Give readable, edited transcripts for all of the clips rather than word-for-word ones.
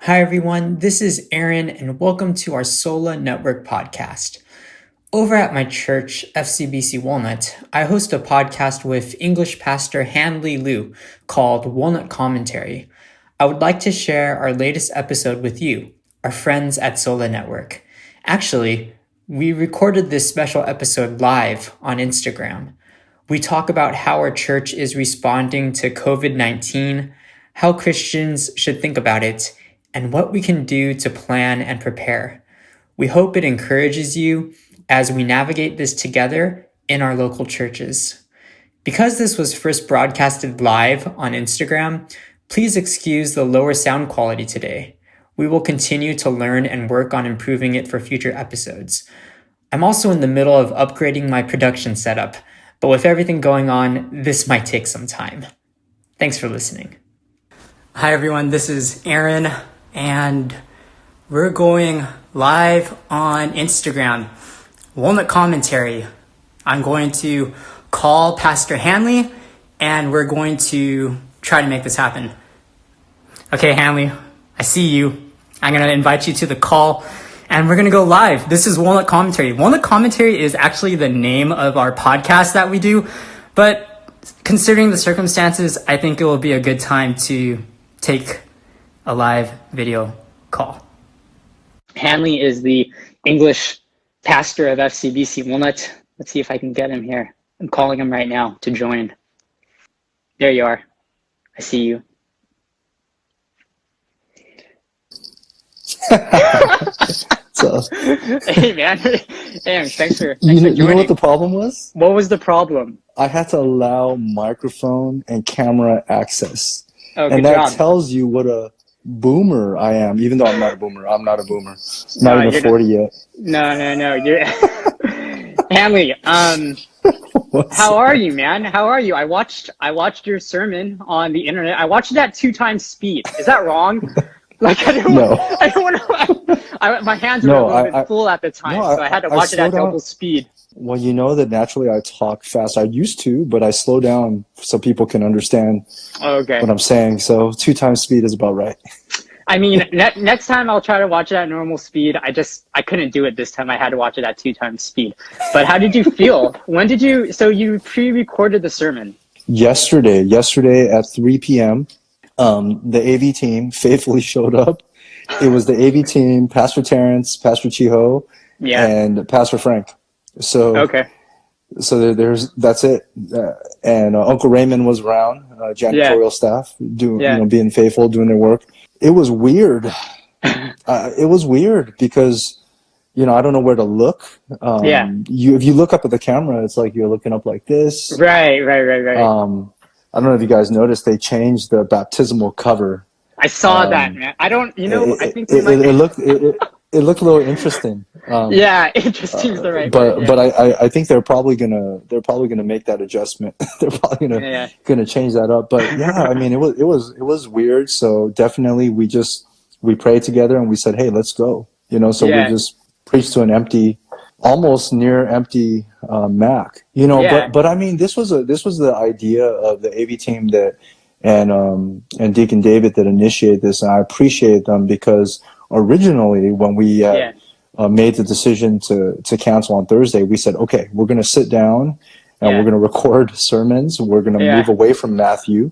Hi, everyone. This is Aaron, and welcome to our Sola Network podcast. Over at my church, FCBC Walnut, I host a podcast with English Pastor Hanley Liu called Walnut Commentary. I would like to share our latest episode with you, our friends at Sola Network. Actually, we recorded this special episode live on Instagram. We talk about how our church is responding to COVID-19, how Christians should think about it, and what we can do to plan and prepare. We hope it encourages you as we navigate this together in our local churches. Because this was first broadcasted live on Instagram, please excuse the lower sound quality today. We will continue to learn and work on improving it for future episodes. I'm also in the middle of upgrading my production setup, but with everything going on, this might take some time. Thanks for listening. Hi, everyone. This is Aaron, and we're going live on Instagram. Walnut Commentary. I'm going to call Pastor Hanley, and we're going to try to make this happen. Okay, Hanley, I see you. I'm going to invite you to the call, and we're going to go live. This is Walnut Commentary. Walnut Commentary is actually the name of our podcast that we do, but considering the circumstances, I think it will be a good time to take a live video call. Hanley is the English pastor of FCBC Walnut. Let's see if I can get him here. I'm calling him right now to join. There you are. I see you. So, Hey, man. Hey, thanks for you joining. know what the problem was? What was the problem? I had to allow microphone and camera access. Oh, and good that job. tells you what a boomer I am, even though I'm not a boomer. I'm not a boomer. No, Not even you're 40 yet. No. You're Hanley, how are you, man? How are you? I watched your sermon on the internet. I watched it at 2 times speed. Is that wrong? Like, I don't want my hands were a little bit full at the time, so I had to watch it at double speed. Well, you know that naturally I talk fast. I used to, but I slow down so people can understand what I'm saying. So 2 times speed is about right. I mean, next time I'll try to watch it at normal speed. I couldn't do it this time. I had to watch it at 2 times speed. But how did you feel? So you pre-recorded the sermon? Yesterday at 3 p.m., the AV team faithfully showed up. It was the AV team, Pastor Terrence, Pastor Chiho, and Pastor Frank. So that's it. And Uncle Raymond was around, janitorial staff, being faithful, doing their work. It was weird. It was weird because, I don't know where to look. If you look up at the camera, it's like you're looking up like this. Right. I don't know if you guys noticed, they changed the baptismal cover. I saw that, man. I don't, I think it looked a little interesting. It just seems the right way. But I think they're probably gonna make that adjustment. They're probably gonna change that up. But I mean, it was weird. So definitely we prayed together and we said, hey, let's go. We just preached to an almost near empty Mac. But I mean, this was the idea of the AV team and Deacon David that initiated this, and I appreciate them because originally when we made the decision to cancel on Thursday, we said, okay, we're going to sit down and we're going to record sermons. We're going to move away from Matthew.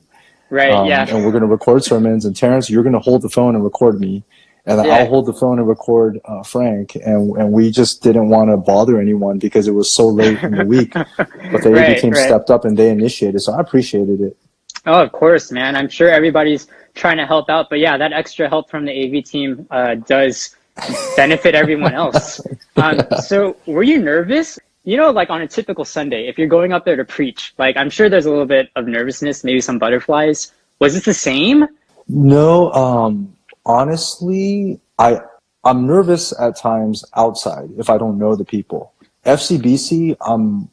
And we're going to record sermons. And Terrence, you're going to hold the phone and record me. And then I'll hold the phone and record Frank. And we just didn't want to bother anyone because it was so late in the week. But the AV team stepped up and they initiated. So I appreciated it. Oh, of course, man. I'm sure everybody's trying to help out. But that extra help from the AV team does benefit everyone else. So were you nervous? Like on a typical Sunday, if you're going up there to preach, like I'm sure there's a little bit of nervousness, maybe some butterflies. Was it the same? No, honestly, I'm nervous at times outside if I don't know the people. FCBC, I'm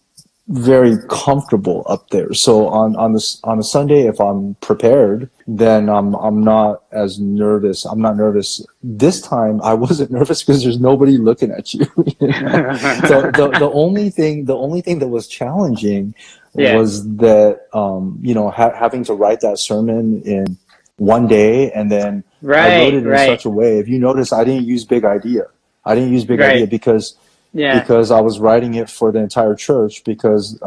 very comfortable up there. So on a Sunday, if I'm prepared, then I'm not as nervous. I'm not nervous. This time I wasn't nervous because there's nobody looking at you. So the only thing that was challenging was that having to write that sermon in one day and then I wrote it in such a way. If you notice, I didn't use big idea. I didn't use big idea because I was writing it for the entire church because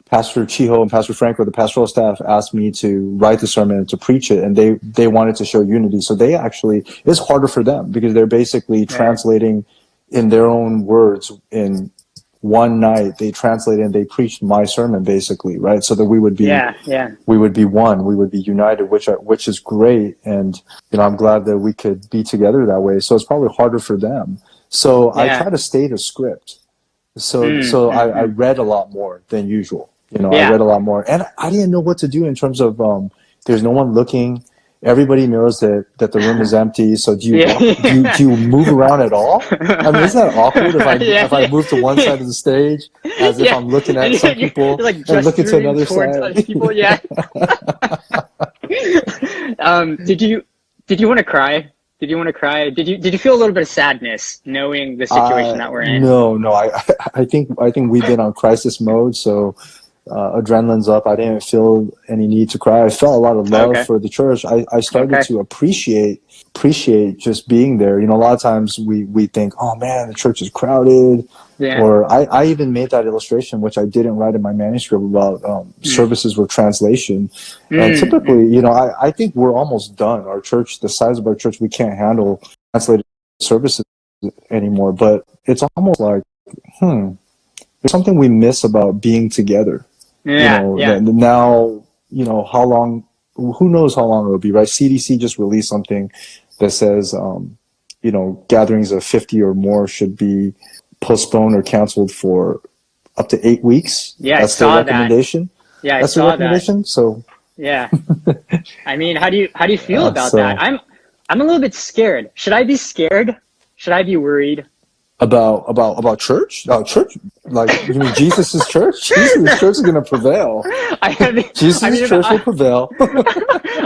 Pastor Chiho and Pastor Frank, or the pastoral staff, asked me to write the sermon and to preach it, and they wanted to show unity. So they actually, it's harder for them because they're basically translating in their own words in one night. They translated and they preached my sermon basically, right? So that we would be we would be one, we would be united, which is great. And I'm glad that we could be together that way. So it's probably harder for them. So I try to stay to script. So I read a lot more than usual. I read a lot more, and I didn't know what to do in terms of there's no one looking. Everybody knows that the room is empty. So do you move around at all? I mean, isn't that awkward if I move to one side of the stage as if I'm looking at some people and looking to another side? People, Did you want to cry? Did you want to cry? Did you feel a little bit of sadness knowing the situation that we're in? No. I think we've been on crisis mode, so adrenaline's up. I didn't feel any need to cry. I felt a lot of love for the church. I started to appreciate just being there. A lot of times we think, oh man, the church is crowded. Yeah. Or I even made that illustration, which I didn't write in my manuscript, about services with translation. And typically, I think we're almost done. Our church, the size of our church, we can't handle translated services anymore. But it's almost like, there's something we miss about being together. Now, how long, who knows how long it'll be, right? CDC just released something that says, gatherings of 50 or more should be postponed or canceled for up to 8 weeks. Yeah, that's the recommendation. Yeah, that's the recommendation. So yeah, I mean, how do you feel about that? I'm a little bit scared. Should I be scared? Should I be worried? About church? Church? Like, you mean Jesus' church? Jesus' church is going to prevail. Jesus' church will prevail.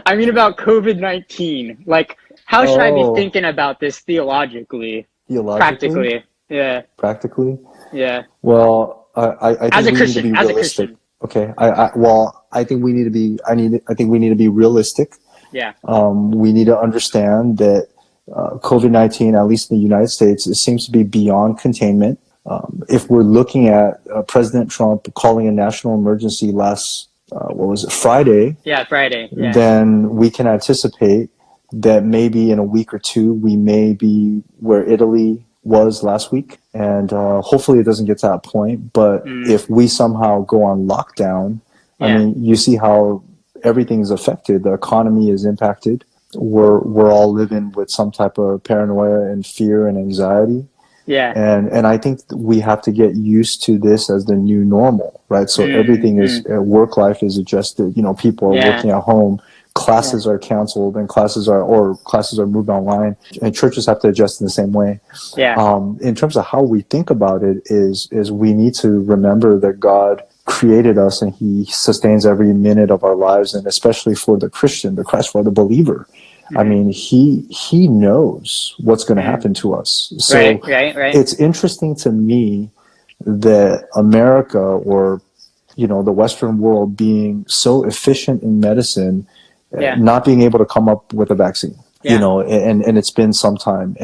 I mean about COVID-19. Like, how should I be thinking about this theologically? Practically? Yeah. Practically? Yeah. Well, I think as a we Christian, need to be realistic. Okay. I think we need to be. I think we need to be realistic. Yeah. We need to understand that COVID-19, at least in the United States, it seems to be beyond containment. If we're looking at President Trump calling a national emergency last, Friday? Yeah, Friday. Yeah. Then we can anticipate that maybe in a week or two, we may be where Italy was last week. And hopefully it doesn't get to that point. But if we somehow go on lockdown, I mean, you see how everything's affected. The economy is impacted. We're all living with some type of paranoia and fear and anxiety. Yeah. And I think we have to get used to this as the new normal, right? So everything is, work life is adjusted. People are working at home. Classes are canceled and classes are moved online, and churches have to adjust in the same way. Yeah. In terms of how we think about it is we need to remember that God created us and he sustains every minute of our lives, and especially for the Christian, the Christ, for the believer. I mean, he knows what's going to happen to us. So right. It's interesting to me that America, or the Western world, being so efficient in medicine, not being able to come up with a vaccine. And it's been some time,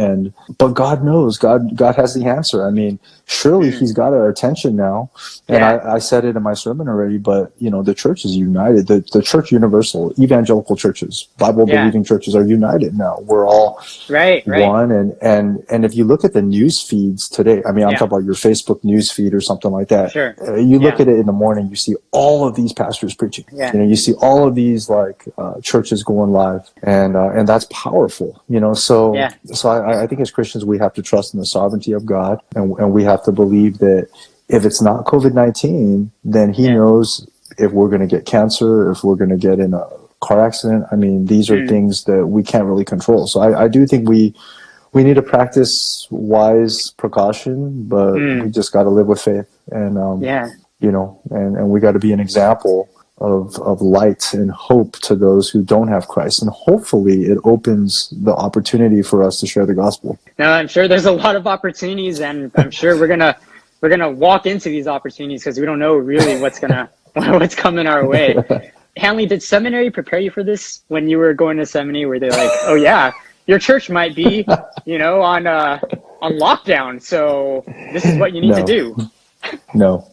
but God knows, God has the answer. I mean, surely he's got our attention now. And I said it in my sermon already, but the church is united. The church universal, evangelical churches, Bible believing churches are united now. We're all one. And if you look at the news feeds today, I mean, I'm talking about your Facebook news feed or something like that. Sure. You look at it in the morning, you see all of these pastors preaching. You see all of these churches going live, and that's powerful, so I think as Christians we have to trust in the sovereignty of God, and we have to believe that if it's not COVID-19, then he knows if we're going to get cancer, if we're going to get in a car accident. I mean, these are things that we can't really control. So I do think we need to practice wise precaution, but we just got to live with faith, and and we got to be an example of light and hope to those who don't have Christ. And hopefully it opens the opportunity for us to share the gospel. Now, I'm sure there's a lot of opportunities, and I'm sure we're gonna walk into these opportunities because we don't know really what's coming our way. Hanley, did seminary prepare you for this when you were going to seminary? Were they like, oh yeah, your church might be, on lockdown, so this is what you need to do? No.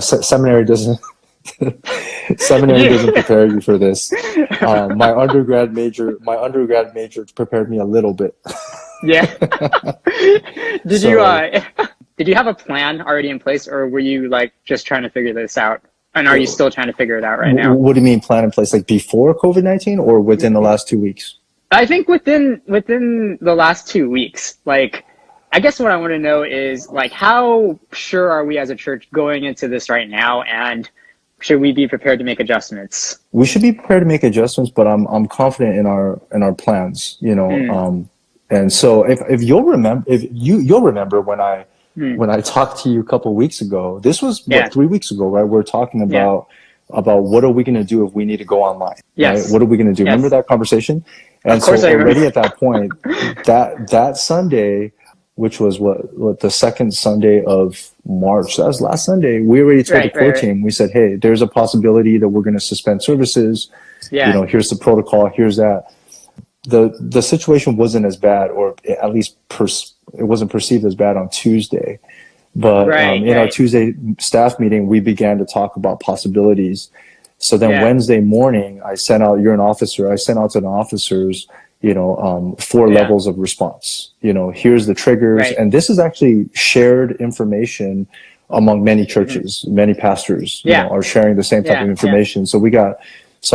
Seminary doesn't. Seminary doesn't prepare you for this. My undergrad major prepared me a little bit. Yeah. Did you have a plan already in place, or were you like just trying to figure this out? And are you still trying to figure it out right now? What do you mean plan in place? Like before COVID-19 or within the last 2 weeks? I think within the last 2 weeks. Like, I guess what I want to know is like, how sure are we as a church going into this right now, and should we be prepared to make adjustments? We should be prepared to make adjustments, but I'm confident in our plans. And so if you'll remember when I talked to you a couple of weeks ago, this was 3 weeks ago, right? We're talking about what are we going to do if we need to go online? Yes. Right? What are we going to do? Yes. Remember that conversation? And of course so already at that point, that Sunday, which was what the second Sunday of March, that was last Sunday, we already told the core team, we said, hey, there's a possibility that we're going to suspend services. Yeah. Here's the protocol, here's that. The situation wasn't as bad, or at least it wasn't perceived as bad on Tuesday. But in our Tuesday staff meeting, we began to talk about possibilities. So then Wednesday morning, you're an officer, I sent out to the officers, 4 levels of response. Here's the triggers. And this is actually shared information among many churches. Many pastors are sharing the same type of information. So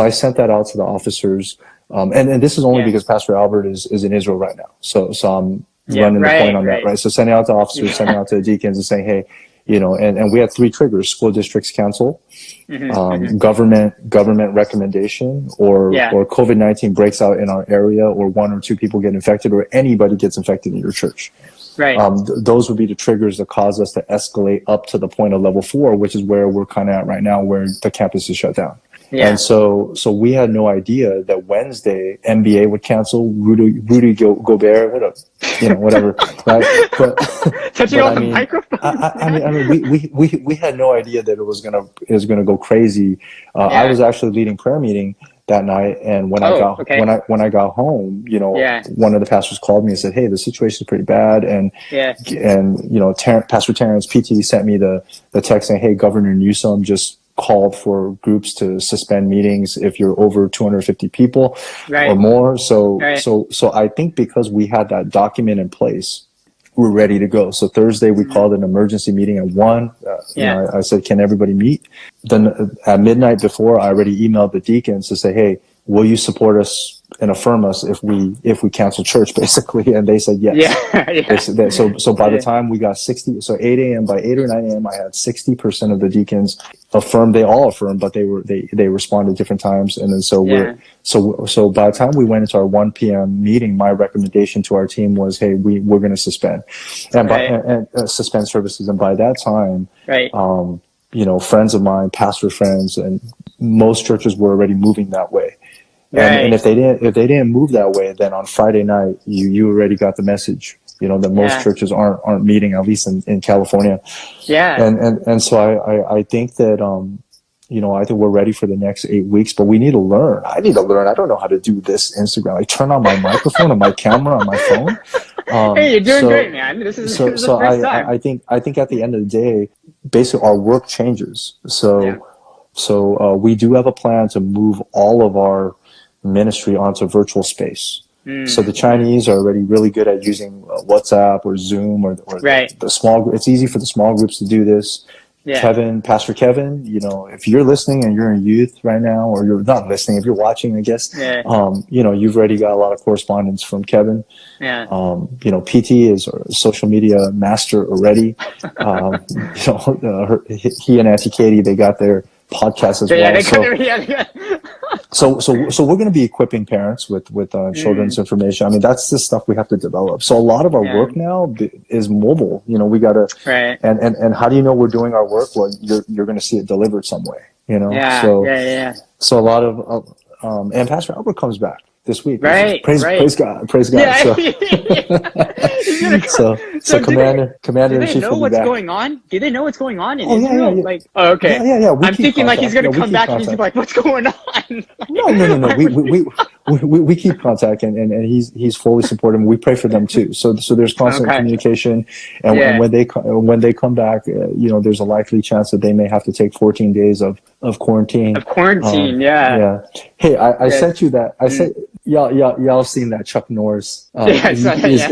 I sent that out to the officers. And this is only because Pastor Albert is in Israel right now. So I'm running the point on that, right? So sending out to officers, sending out to the deacons and saying, hey, and we had 3 triggers: school districts council, government recommendation, or COVID-19 breaks out in our area, or 1 or 2 people get infected, or anybody gets infected in your church. Right. Those would be the triggers that cause us to escalate up to the point of level 4, which is where we're kind of at right now, where the campus is shut down. Yeah. And so we had no idea that Wednesday NBA would cancel, Rudy Gobert, whatever, right? But touching off the microphone. I mean, we had no idea that it was gonna go crazy. I was actually leading prayer meeting that night, and when I got home, one of the pastors called me and said, "Hey, the situation is pretty bad," and Pastor Terrence PT sent me the text saying, "Hey, Governor Newsom just called for groups to suspend meetings if you're over 250 people or more." So I think because we had that document in place, we're ready to go. So Thursday we called an emergency meeting at 1. I said, can everybody meet? Then at midnight before, I already emailed the deacons to say, hey, will you support us and affirm us if we cancel church, basically? And they said yes. So by the time we got 60, so 8 a.m. by 8 or 9 a.m. I had 60% of the deacons affirmed. They all affirmed, but they responded different times. And then so by the time we went into our 1 p.m. meeting, my recommendation to our team was, hey, we're going to suspend and suspend services. And by that time, friends of mine, pastor friends, and most churches were already moving that way. And if they didn't move that way, then on Friday night you already got the message, that most churches aren't meeting, at least in California. Yeah. And so I think that I think we're ready for the next 8 weeks, but we need to learn. I need to learn. I don't know how to do this Instagram. I turn on my microphone and my camera on my phone. Hey, you're doing great, man. This is the first time. I think at the end of the day, basically our work changes. So we do have a plan to move all of our ministry onto virtual space. So the Chinese are already really good at using WhatsApp or Zoom or the small. It's easy for the small groups to do this. Pastor Kevin, if you're listening and you're in youth right now, or you're not listening, if you're watching, I guess, you've already got a lot of correspondence from Kevin. PT is a social media master already. He and Auntie Katie, they got their podcast as well. So we're going to be equipping parents with children's information. I mean, that's the stuff we have to develop. So a lot of our work now is mobile. We got to, and how do you know we're doing our work? Well, you're going to see it delivered some way, So a lot of, and Pastor Albert comes back. this week. Right. Praise God. Praise God. Yeah. So Commander in Chief will be back. Do they know what's going on? Do they know what's going on in Yeah. Israel? Like, oh, okay. Yeah. I'm thinking like he's gonna come back and he's like, what's going on? No. We keep contact and he's fully supportive. We pray for them too. So there's constant communication, and when they come back, there's a likely chance that they may have to take 14 days of quarantine. Yeah. Hey, I sent you that. I sent y'all seen that Chuck Norris? Is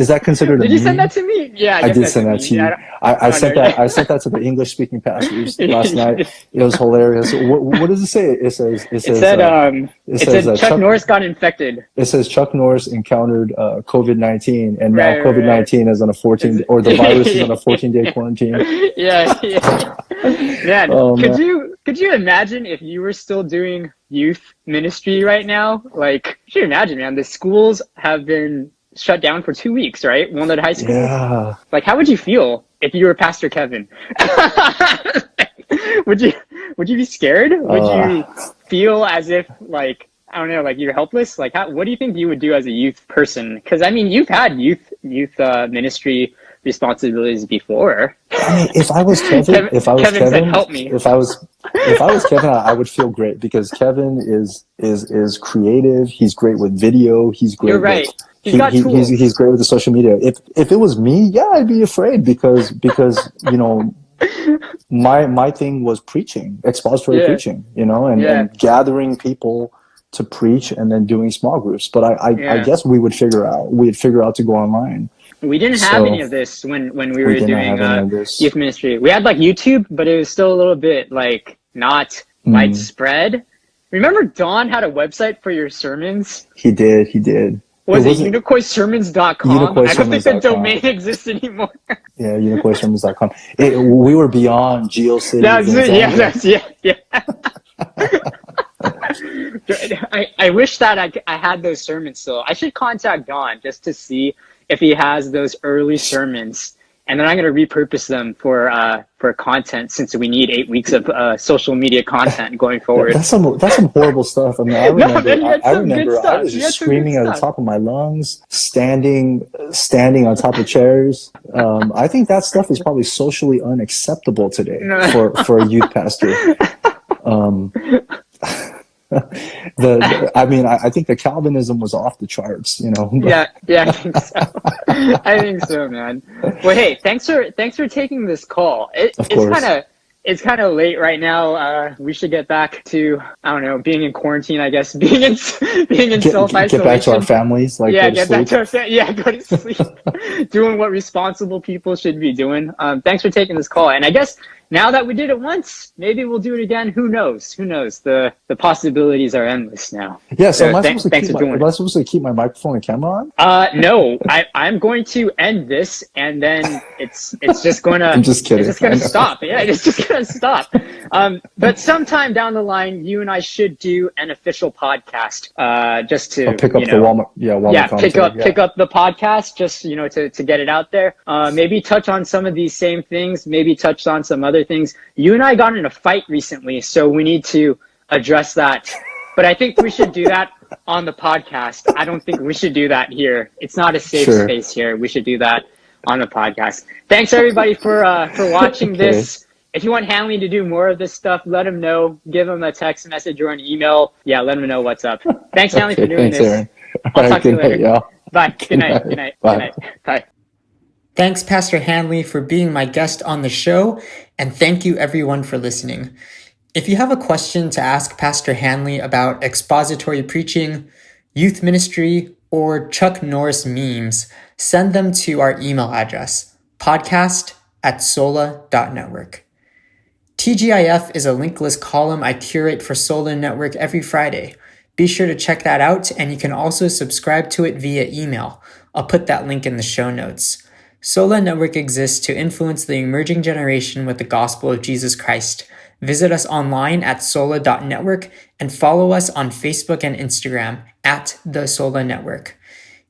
that considered? Did you send that to me? Yeah, I did send that to you. I sent that to the English speaking pastors last night. It was hilarious. What does it say? It said Chuck Norris got infected. It says Chuck Norris encountered COVID-19, and now COVID-19 is on a 14, or the virus is on a 14-day quarantine. Yeah. Man, could you imagine if you were still doing youth ministry right now? Like, could you imagine, man? The schools have been shut down for 2 weeks, right? Walnut High School. Yeah. Like, how would you feel if you were Pastor Kevin? Would you be scared? Would you feel as if, like, I don't know, like you're helpless? Like, what do you think you would do as a youth person? Because I mean, you've had youth ministry responsibilities before. I mean, if I was Kevin, help me. If I was Kevin, I would feel great, because Kevin is creative. He's great with video. He's great. You're right. He's great with the social media. If it was me, yeah, I'd be afraid because my thing was preaching, expository preaching, and gathering people to preach and then doing small groups. But I guess we'd figure out to go online. We didn't have any of this when we were doing youth ministry. We had like YouTube, but it was still a little bit like not widespread. Remember Don had a website for your sermons? He did. Was it unicoysermons.com? I don't think the domain exists anymore. Yeah, unicoysermons.com. We were beyond GeoCities. I wish that I had those sermons still. I should contact Don just to see if he has those early sermons, and then I'm going to repurpose them for content, since we need 8 weeks of social media content going forward. That's some horrible stuff. I mean, I remember I was just screaming at the top of my lungs, standing on top of chairs. I think that stuff is probably socially unacceptable today for a youth pastor. I think the Calvinism was off the charts, Yeah, I think so. I think so, man. Well, hey, thanks for taking this call. It's kind of late right now. We should get back to, I don't know, being in quarantine, I guess, being in self-isolation. Get back to our families, go to sleep. Doing what responsible people should be doing. Thanks for taking this call. And I guess now that we did it once, maybe we'll do it again. Who knows? The possibilities are endless now. Yeah, so am I supposed to keep my microphone and camera on? No, I'm going to end this, and then it's just going to... I'm just kidding. It's just going to stop. Yeah, it's just going to stop. But sometime down the line, you and I should do an official podcast, just to pick up the Walmart. Pick up the podcast, just to get it out there. Maybe touch on some of these same things. Maybe touch on some other things. You and I got in a fight recently, so we need to address that. But I think we should do that on the podcast. I don't think we should do that here. It's not a safe space here. We should do that on the podcast. Thanks everybody for watching this. If you want Hanley to do more of this stuff, let him know. Give him a text message or an email. Yeah, let him know what's up. Thanks, Hanley, for doing this. Aaron. I'll talk to you later. Night, bye. Good night. Bye. Thanks, Pastor Hanley, for being my guest on the show, and thank you everyone for listening. If you have a question to ask Pastor Hanley about expository preaching, youth ministry, or Chuck Norris memes, send them to our email address, podcast@sola.network. TGIF is a linkless column I curate for Sola Network every Friday. Be sure to check that out, and you can also subscribe to it via email. I'll put that link in the show notes. Sola Network exists to influence the emerging generation with the gospel of Jesus Christ. Visit us online at sola.network and follow us on Facebook and Instagram at the Sola Network.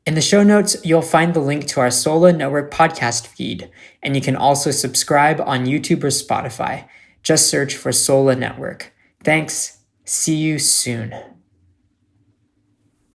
In the show notes, you'll find the link to our Sola Network podcast feed, and you can also subscribe on YouTube or Spotify. Just search for Sola Network. Thanks. See you soon.